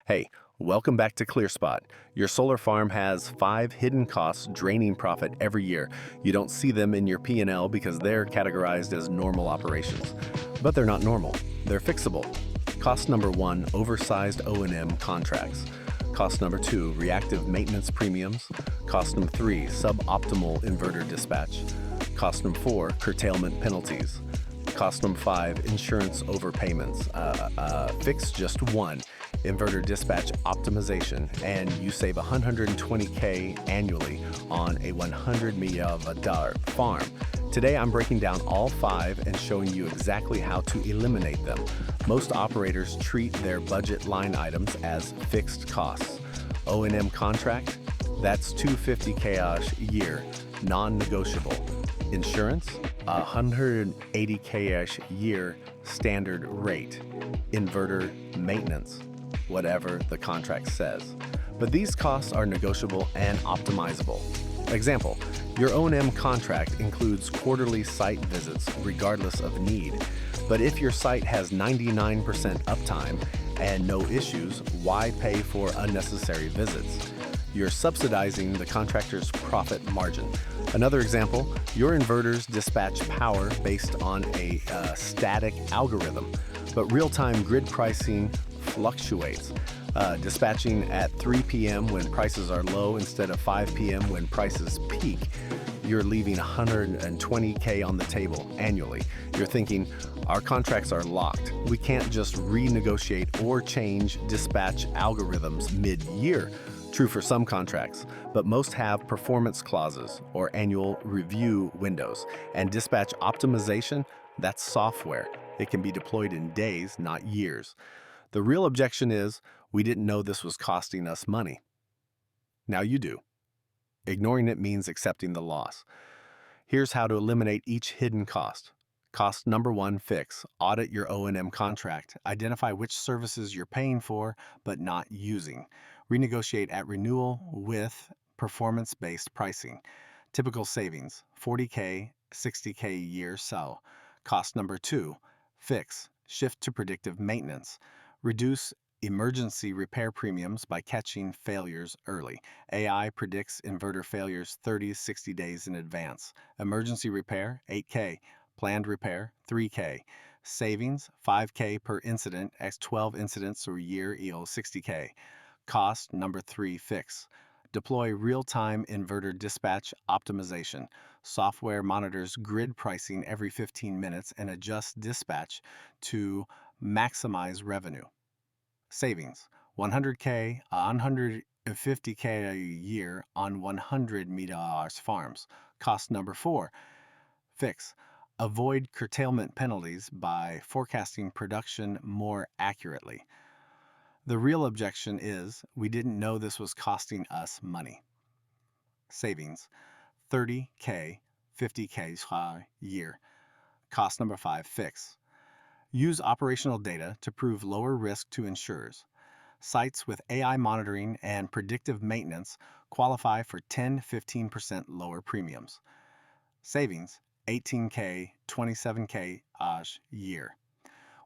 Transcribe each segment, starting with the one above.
Hey, welcome back to ClearSpot. Your solar farm has 5 hidden costs draining profit every year. You don't see them in your P&L because they're categorized as normal operations. But they're not normal. They're fixable. Cost number 1, oversized O&M contracts. Cost number 2, reactive maintenance premiums. Cost number 3, suboptimal inverter dispatch. Cost number 4, curtailment penalties. Cost number 5, insurance overpayments. Fix just one, inverter dispatch optimization, and you save $120K annually on a $100 million farm. Today I'm breaking down all 5 and showing you exactly how to eliminate them. Most operators treat their budget line items as fixed costs. O&M contract, that's $250K a year, non-negotiable. Insurance, $180K a year standard rate. Inverter maintenance, whatever the contract says. But these costs are negotiable and optimizable. Example, your O&M contract includes quarterly site visits regardless of need. But if your site has 99% uptime and no issues, why pay for unnecessary visits? You're subsidizing the contractor's profit margin. Another example, your inverters dispatch power based on a static algorithm, but real-time grid pricing fluctuates. Dispatching at 3 p.m. when prices are low instead of 5 p.m. when prices peak. You're leaving $120K on the table annually. You're thinking, our contracts are locked. We can't just renegotiate or change dispatch algorithms mid-year. True for some contracts, but most have performance clauses or annual review windows. And dispatch optimization, that's software. It can be deployed in days, not years. The real objection is, we didn't know this was costing us money. Now you do. Ignoring it means accepting the loss. Here's how to eliminate each hidden cost. Cost number 1, fix. Audit your O&M contract. Identify which services you're paying for but not using. Renegotiate at renewal with performance-based pricing. Typical savings, $40K, $60K a year sell. Cost number 2, fix. Shift to predictive maintenance. Reduce emergency repair premiums by catching failures early. AI predicts inverter failures 30-60 days in advance. Emergency repair, $8K. Planned repair, $3K. Savings, $5K per incident, x 12 incidents or year equals $60K. Cost number 3, fix. Deploy real-time inverter dispatch optimization. Software monitors grid pricing every 15 minutes and adjusts dispatch to maximize revenue. Savings, $100K, $150K a year on $100 million farms. Cost number 4, fix. Avoid curtailment penalties by forecasting production more accurately. The real objection is, we didn't know this was costing us money. Savings, $30K, $50K a year. Cost number 5, fix. Use operational data to prove lower risk to insurers. Sites with AI monitoring and predictive maintenance qualify for 10-15% lower premiums. Savings, $18K, $27K a year.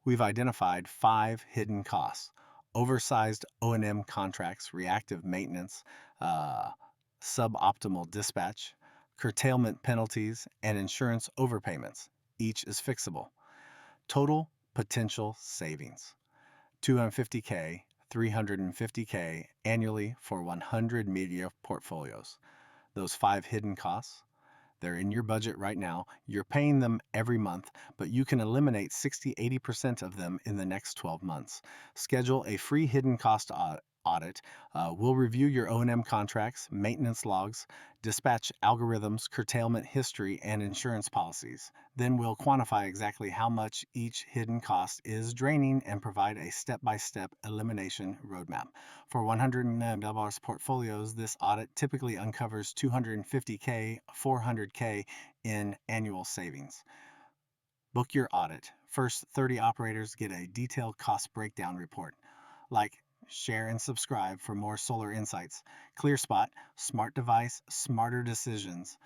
We've identified 5 hidden costs. Oversized O&M contracts, reactive maintenance, suboptimal dispatch, curtailment penalties, and insurance overpayments. Each is fixable. Total potential savings, $250K, $350K annually for 100 media portfolios. Those 5 hidden costs, they're in your budget right now. You're paying them every month, but you can eliminate 60-80% of them in the next 12 months. Schedule a free hidden cost audit. We'll review your O&M contracts, maintenance logs, dispatch algorithms, curtailment history, and insurance policies. Then we'll quantify exactly how much each hidden cost is draining and provide a step-by-step elimination roadmap. For $100 portfolios, this audit typically uncovers $250K, $400K in annual savings. Book your audit. First 30 operators get a detailed cost breakdown report. Like, share, and subscribe for more solar insights. ClearSpot, smart device, smarter decisions.